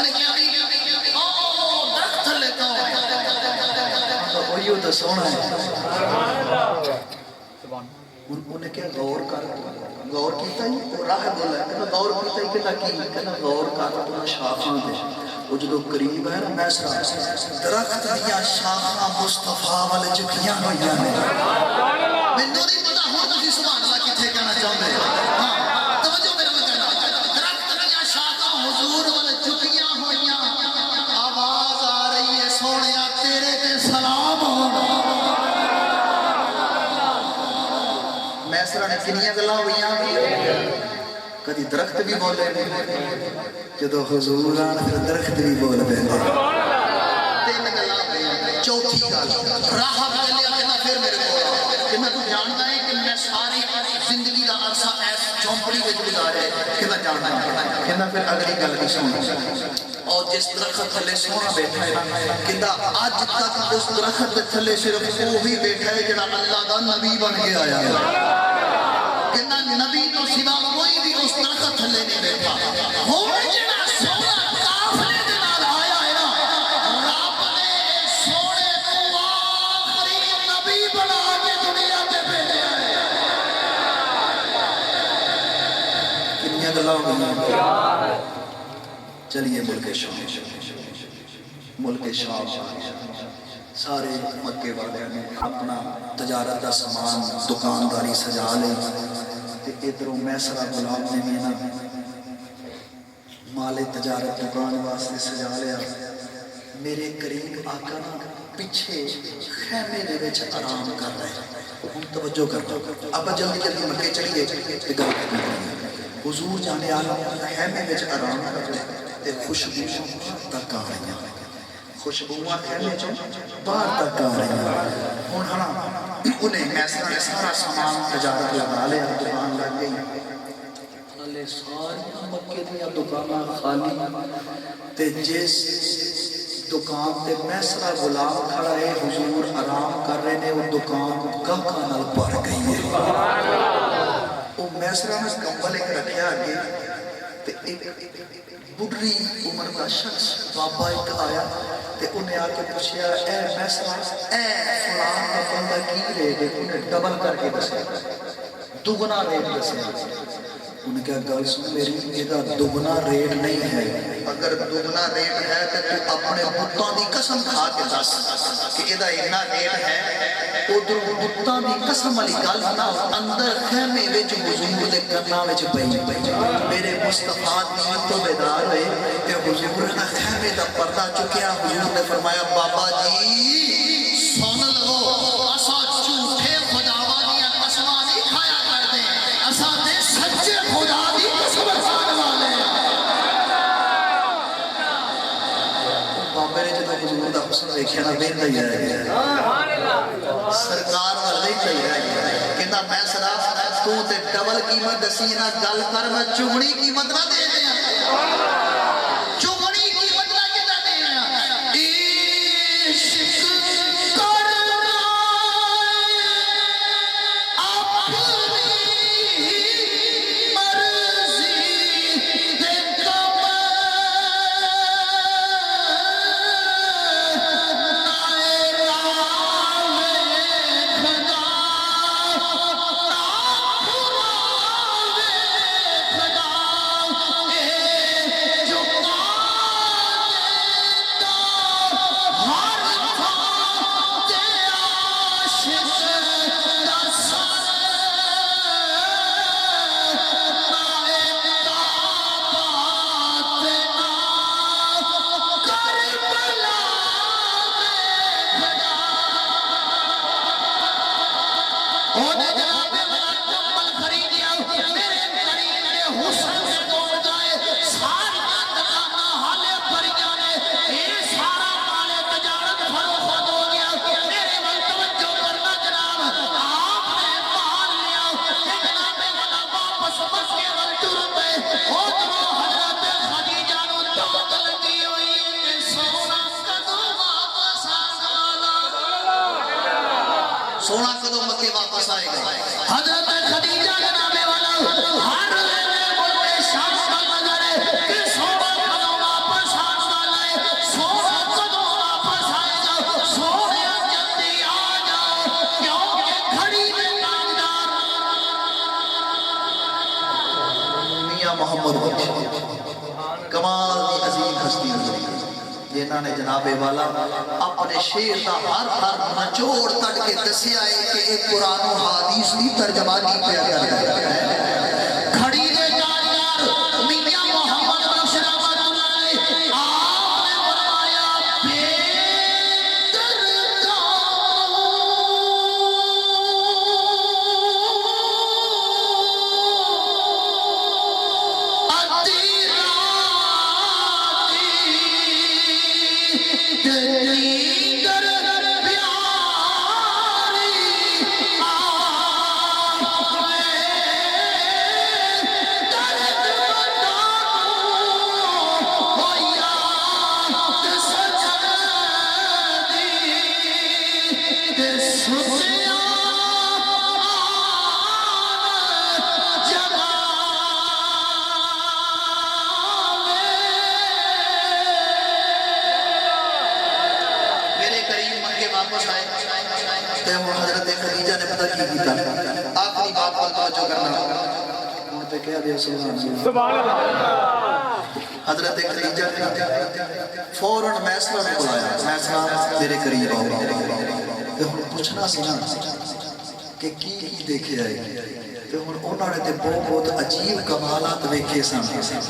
توجہ نے کیا بھی درخت تھلے تو وہی تو سونا ہے انہیں کیا غور کر غور کیتا ہی راہ بولا ہے غور کیتا ہی کہنا غور کر تو شاخاں دے وہ جدو قریب ہے نا میسرا درخت دیا شاخاں مصطفیٰ والے جھکیاں ہوئیاں نے مینوں نہیں پتا ہوں تسی سبحان اللہ کتھے کہنا چاہندے ہاں توجہ میرے میں کہنا درخت دیا شاخاں حضور والے جھکیاں ہوئیاں آواز آ رہی ہے سونیا تیرے تے سلام ہونا میسرا نے کنیاں گلاں ہوئیاں کدی درخت بھی بولے جدو حضور آن پھر درخت بھی بول پہلے تین گلاں چوتھی گل راہ پہلے کہنا پھر میرے کو کہ میں تو جانتا ہے کہ میں ساری زندگی کا عرصہ ایس جھونپڑی وچ گزارے کہنا جانتا ہوں کہنا پھر اگلی گل بھی سن اور جس درخت تھلے سونا بیٹھا ہے کہنا آج تک اس درخت تھلے صرف وہی بیٹھا ہے جڑا اللہ دا نبی بن کے آیا ہے کہنا نبی تو سوا کوئی بھی اس درخت تھلے نہیں بیٹھا ہوں جڑا سونا کافلے دے نال آیا ہے نا رب نے سونے تو آخری نبی بنا کے دنیا تے بھیجا ہے کنیاں گلاں ہوئیاں چلیے ملک شام سارے مکے والے نے اپنا تجارت کا سامان دکانداری سجا لی ادھروں میسرا غلام نے بھی نا مال تجارت دکان واسطے سجا لیا میرے قریب آقا نا پیچھے خیمے دے وچ آرام کر رہے ہم توجہ کرو اب جلدی جلدی مکے چلیے تے گل کریں حضور جانے والا خیمے وچ آرام کر رہے تے خوشبو تک آ رہی ہیں خوشبوواں خیمے چوں باہر تک آ رہی ہیں ہن ہنا انہیں میسرا نے سارا سامان تجارت لگا لیا دکان لگ گئی ہلے ساری مکے دیا دکاناں خالی تے جس دکان تے میسرا غلام کھڑا ہے حضور آرام کر رہے نے وہ دکان گاہکاں نال بھر گئی ہے وہ میسرا نے کمبل ایک رکھیا آگے تے ایک بڑھری عمر کا شخص بابا ایک آیا تے انہیں آ کے پوچھیا اے میسرا اے فلان کا بندہ کی ریٹ ہے انہیں ڈبل کر کے دسیا دگنا ریٹ دسیا انہیں کہا گل سن میری یہ دگنا ریٹ نہیں ہے اگر دگنا ریٹ ہے تو اپنے بتوں دی قسم کھا کے دس کہ یہ اتنا ریٹ ہے ادھر بتوں دی قسم والی گل نہ اندر خیمے وچ حضور دے کرنا وچ پئی میرے مصطفیٰ دین تو بیدار ہوئے کہ حضور نے خیمے دا پردہ چکیا حضور نے فرمایا بابا جی سن لو اسا جھوٹے خداواں دی قسماں نہیں کھایا کرتے اسا تے سچے خدا دی قسم کھان والے بابے نے جدوں حضور دا حسن ویکھیا نا ویندا ہی رہ گیا سرکار والے ہی چاہیے رہ گیا کہندا میں سرا تو تے ڈبل قیمت دسی نہ گل کر میں چگنی قیمت نہ دے دیا چگنی قیمت نہ کتا دینا عشق کرنا اپنی مرضی دے کم سونا کدو مکے واپس آئے گا حضرت خدیجہ کے نامے والا ہر ملک شام کا نظر ہے کہ سونا کدو واپس آ میاں محمد بخش کمال دی عظیم ہستی ہوئی جنہاں نے جناب والا اپنے شعر دا ہر حرف نچوڑ تڑ کے دسیا ہے کہ ایک قرآن و حدیث دی ترجمانی پہ کھڑی دے جانیار میاں محمد بخش رحمت اللہ علیہ آپ نے فرمایا بہتر حضرت خدیجہ نے پتہ کی کیتا آخری بات پر توجہ کرنا ان پہ کہہ دیا سبحان اللہ حضرت خدیجہ نے فوراً میسرہ نے بلایا میسرہ میرے قریب آؤ کہ ہم پوچھنا سنا کہ کی دیکھے آئے کہ انہوں نے بہت عجیب کمالات ویکھے سن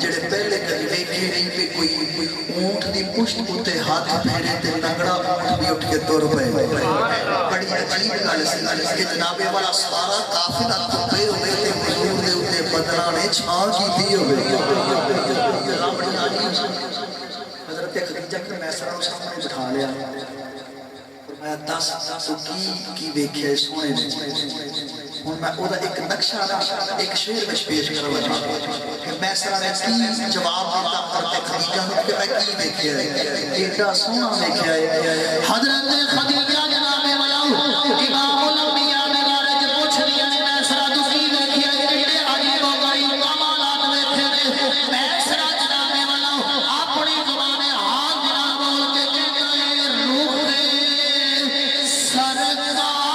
جڑے پہلے کبھی ویکھے نہیں پہ کوئی اونٹ دی پشت اتے ہاتھ پھیرے تے لنگڑا اونٹ بھی اٹھ کے تر پے بڑی عجیب گل سی کہ جناب والا سارا قافلہ تپے ہوئے تے حضور دے اوتے بدلاں نے چھاں کیتی ہوئے بڑی عجیب حضرت خدیجہ کے میسرہ نو سامنے بٹھا لیا فرمایا دس تو کی ویکھے سونے وچ ہوں میں وہ ایک نقشہ ایک شعر میں پیش کروں کہ میسرہ نے کی جواب دیتا حضرت خدیجہ نے کہ میں کی دیکھیا ہے ایڈا سونا دیکھیا ہے حضرت خدیجہ جناب والا امام الانبیاء نے بارے جو پوچھ لیا نے میسرہ تو کی دیکھیا ہے کیڑے عجیب و غریب کمالات ویکھے نے میسرہ جناب والا اپنی زبان حال جناب بول کے کہتا ہے روح سرکار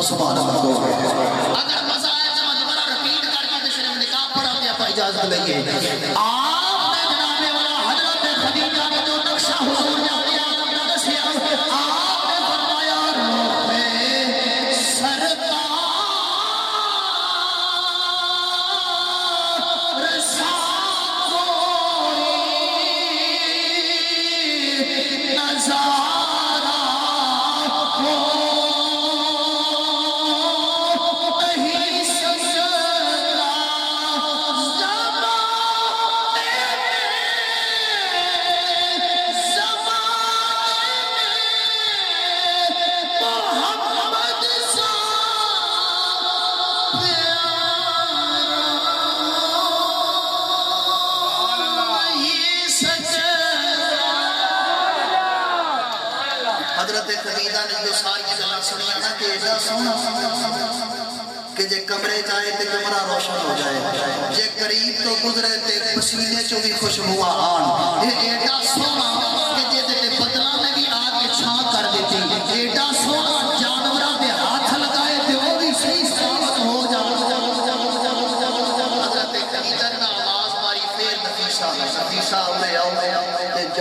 سبحان اللہ اگر مزہ آئے تو دوبارہ رپیٹ کر کے شریف نکاح پڑھا کے آپ اجازت لئیے آپ نے جناب والا حضرت خدیجہ نے جو نقشہ حضور نے اپنی آدم نے دسیا آپ نے فرمایا روح سرکار سا کوئی نظارہ ہو حضرت خدیجہ نے جو ساری گلاں سنیا نا کہ ایسا سونا کہ جے کمرے جائے تے کمرہ روشن ہو جائے جے قریب تو گزرے تے پسینے چوں بھی خوشبو آن یہ ایڈا سونا کہ جے تے بدلاں میں بھی آ کے چھاں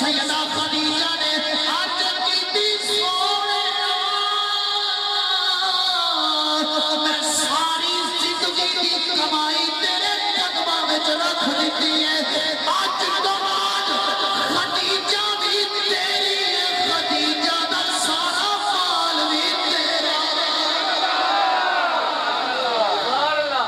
سیدہ خدیجہ نے آج کی سونے میں ساری زندگی کی کمائی تیرے قدموں میں رکھ دیتی ہے آج تو بعد خدیجہ بھی تیری ہے خدیجہ دا سارا مال بھی تیرا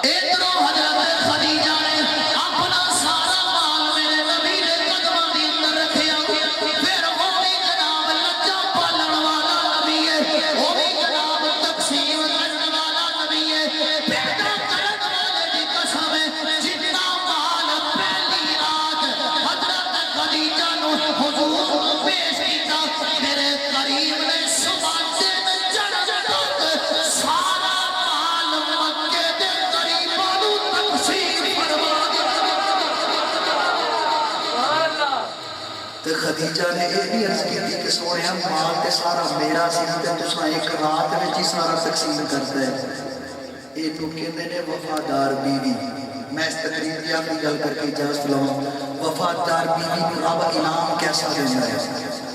ادھروں حضرت خدیجہ نے اپنا سارا مال میرے نبی نے قدموں کے اندر رکھیا پھر وہ بھی جناب لجا پالن والا نبی ہے وہ بھی جناب تقسیم کرنے والا نبی ہے پیدا کرن والے دی قسم ہے جتنا مال پہلی رات حضرت خدیجہ نو حضور کو پیش کیتا میرے قریب نے صبح دن چڑھ تک سارا مال مکے دے قریبوں نو تقسیم فرما دیا تے خدیجہ نے یہ بھی عرض کی کہ سونے مال تے سارا میرا سی تے تساں ایک رات وچ ہی سارا تقسیم کرتا ہے یہ تو کہندے نے وفادار بیوی میں اس تقریر کی آپ کی گل کر کے اجازت لوں وفادار بیوی کو رب انعام کیسا دینا ہے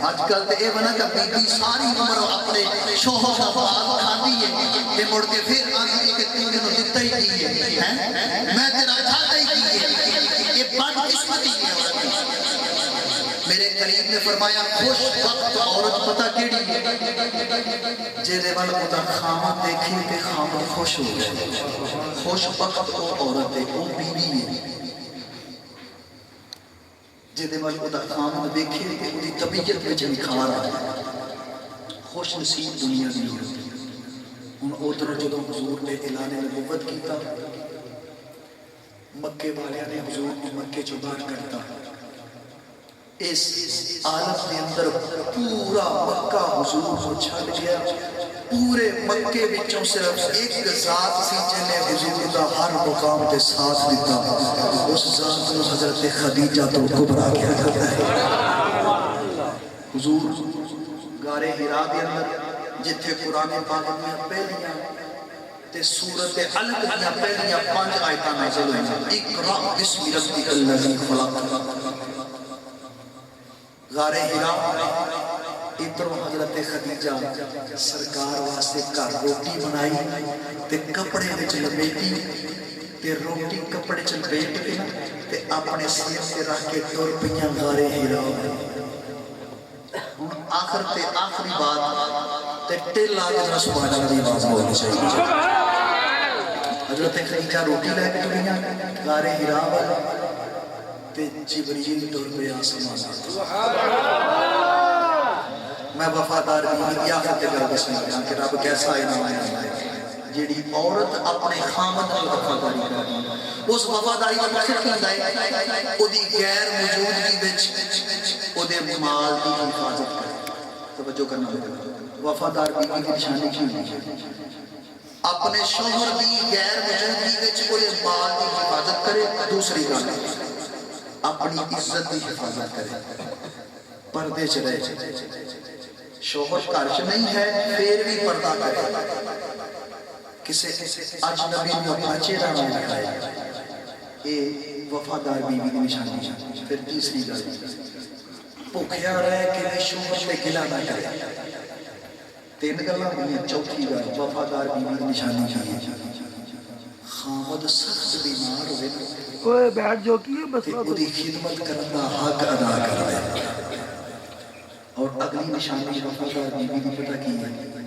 آج کل تو یہ بنا کہ بیوی ساری عمر اپنے شوہر کا بات کھاتی ہے تے مڑ کے پھر آتی ہے کہ تو نے دیتا ہی کی ہے میں تیرا کھاتا ہی کی ہے یہ بد قسمتی ہے عورت کی میرے کریم نے فرمایا خوش وقت عورت پتہ کیڑی ہے جیدے وال خدا خامت دیکھی کہ خامت خوش ہو جائے خوش وقت وہ عورت ہے وہ بیوی ہے جیدے وال خدا خامت دیکھی کہ وہ طبیعت میں نکھار آ جائے خوش نصیب دنیا دی عورت ہے ان اوتر جدوں حضور نے اعلان نبوت کیتا مکے والیاں نے حضور کو مکے چوں باہر کرتا اس عالم کے اندر پورا مکہ حضور کو چھڑ گیا پورے مکے وچوں صرف ایک ذات سی جن نے حضور دا ہر مقام تے ساتھ دیتا اس ذات کو حضرت خدیجہ تو کبریٰ کیا جاتا ہے حضور غار حرا دے اندر جتھے قرآن پاک میں پہلیاں تے سورت علق دیاں پہلیاں 5 آیتاں نازل ہوئیں اقرأ بسم ربک الذی خلق غار حرا ادھر حضرت خدیجہ سرکار واسطے گھر روٹی بنائی تے کپڑے وچ لپیٹی تے روٹی کپڑے چ لپیٹ کے تے اپنے سر تے رکھ کے ٹر پیاں غار حرا آخر تے آخری بات تے ٹل آ کے سبحان اللہ دی آواز بولنی چاہیے حضرت خدیجہ روٹی لے کے ٹریاں غار حرا تے جبریل ٹر پیا آسمان میں وفادار بیوی کی آخرت کر کے سنایا کہ رب کیسا انعام ہے جیڑی عورت اپنے خامد کی وفاداری کرتی اس وفاداری کا مقصد کیا ہے اودی غیر موجودگی وچ اودے مال دی حفاظت کرے توجہ کرنا ہوگا وفادار بیوی کی نشانی کی ہوئی ہے اپنے شوہر دی غیر موجودگی وچ اودے مال دی حفاظت کرے دوسری گل اپنی عزت کی حفاظت کرے پردے چ رہے شوہر گھر چ نہیں ہے پھر بھی پردہ کرے کسی اجنبی کو اپنا چہرہ نہ دکھائے یہ وفادار بیوی کی نشانی ہے پھر تیسری گل بھوکھیا رہ کے شوہر پہ گلہ نہ کرے 3 گلاں ہوئیں چوتھی گل وفادار بیوی کی نشانی ہے خامد سخت بیمار ہوئے اوے بیٹھ جو کی بس اودی خدمت کرنا حق ادا کرے اور اگلی نشانی وفادار بیوی کی پتہ کی ہے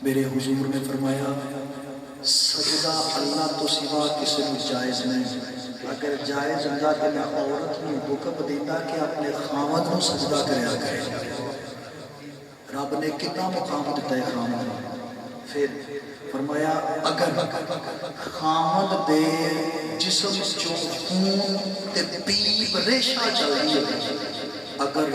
میرے حضور نے فرمایا سجدہ اللہ تو سوا کسی کو جائز نہیں اگر جائز ہوتا کہ میں عورت نے حکم دیتا کہ اپنے خامد کو سجدہ کریا کرے رب نے کتنا مقام دیتا ہے خامد پھر فرمایا اگر خامد دے جسم جو خون تے پیپ ریشہ چل رہی ہے اگر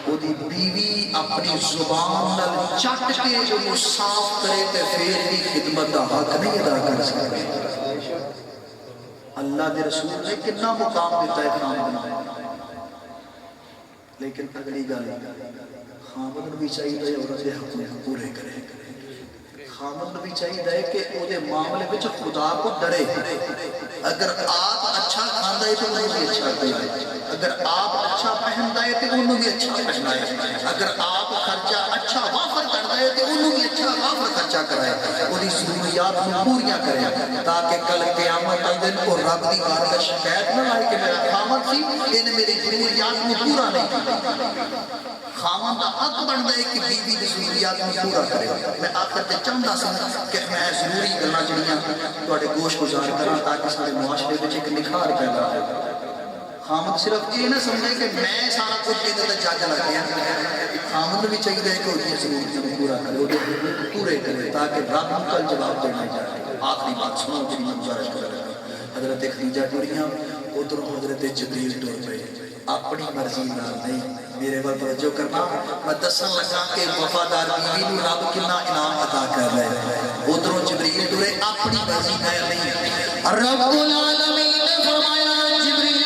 وہ دی بیوی اپنی زبان نال چٹ کے جو صاف کرے تے پھر بھی خدمت دا حق نہیں ادا کر سکتے اللہ دے رسول نے کتنا مقام دیتا ہے خامد لیکن اگلی گل خامد بھی چاہیے عورت دے حقوق پورے کرے خامد بھی چاہیے کہ وہ دے معاملے وچ خدا کو ڈرے. اگر آپ اچھا کھاندا ہے تو انہوں بھی اچھا کھائے, اگر آپ اچھا پہندا ہے تو انہوں بھی اچھا پہنائے, اگر آپ خرچہ اچھا وافر کردا ہے تو انہوں بھی اچھا وافر خرچہ کرائے, وہی ضروریات کو پوریاں کرے تاکہ کل قیامت کے دن کو رب دی بارگاہ شکایت نہ آئے کہ میرا خامد سی انہیں میری ضروریات کو پورا نہیں کیا. خامن کا حق بنتا ہے کہ بیوی کی ضروریات کو پورا کرے. میں آخر تے چاہتا سا کہ میں ضروری گلاں جڑیاں تواڈے گوش گزار کراں تاکہ سارے معاشرے وچ ایک نکھار پیدا ہو. خامن صرف یہ نہ سمجھے کہ میں سارا کچھ یہ جج لگ گیا. خامن بھی چاہیے کہ وہ ضرورت کو پورا کرے, پورے کرے تاکہ رب کو کل جواب دینا جائے. آخری بات سنو جی میں گزارش کر رہا ہوں. حضرت خدیجہ ٹریاں ادھر حضرت جبریل ٹر پے اپنی مرضی نال نہیں. میرے بات توجہ کرنا, میں دسن لگا کہ وفادار بیوی نو رب کتنا انعام عطا کر رہے ہیں. ادھروں جبریل ٹرے اپنی مرضی نال نہیں. رب العالمین نے فرمایا جبریل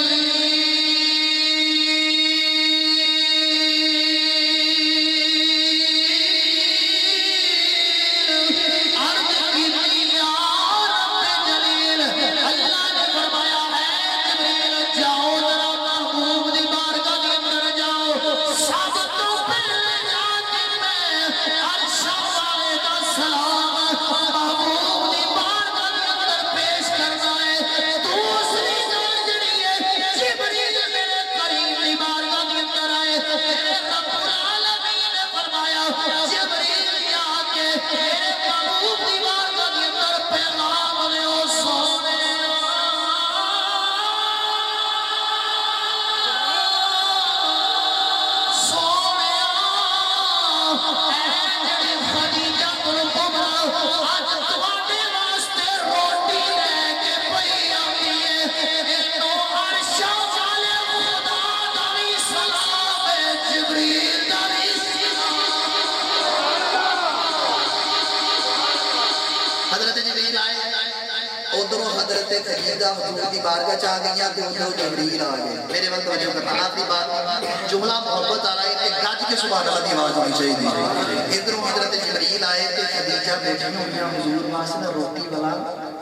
بارگاہ چاہ گئیاں کہ ادھر جبریل آ گئے. میرے وقت توجہ کرنا, آخری بات جملہ محبت آ رہا ہے کہ گج کے سبحان اللہ کی آواز ہونی چاہیے. ادھر حضرت جبریل آئے کہ خدیجہ بیٹھی ہوئی حضور واسطے روٹی والا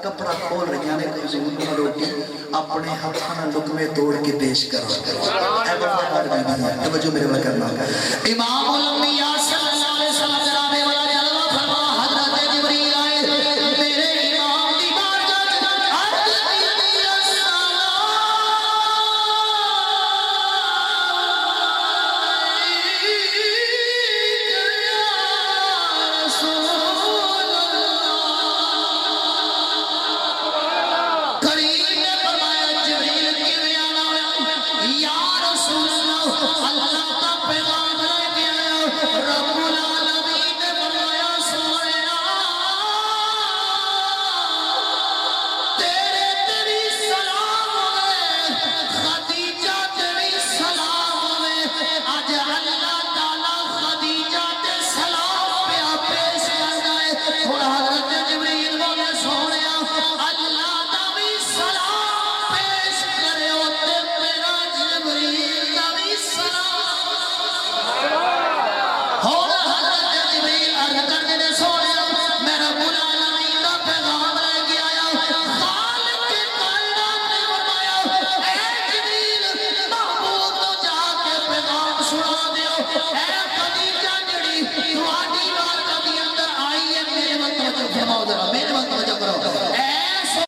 کپڑا کھول رہی ہیں کہ حضور کو روٹی اپنے ہاتھوں لقمے توڑ کے پیش کرو. اے وفادار بیوی ہے, توجہ میرے وقت کرنا. امام الانبیاء صلی اللہ علیہ وسلم جناب والا اللہ فرما حضرت جبریل آئے میرے امام دی بارگاہ میرے وقت توجہ کرو.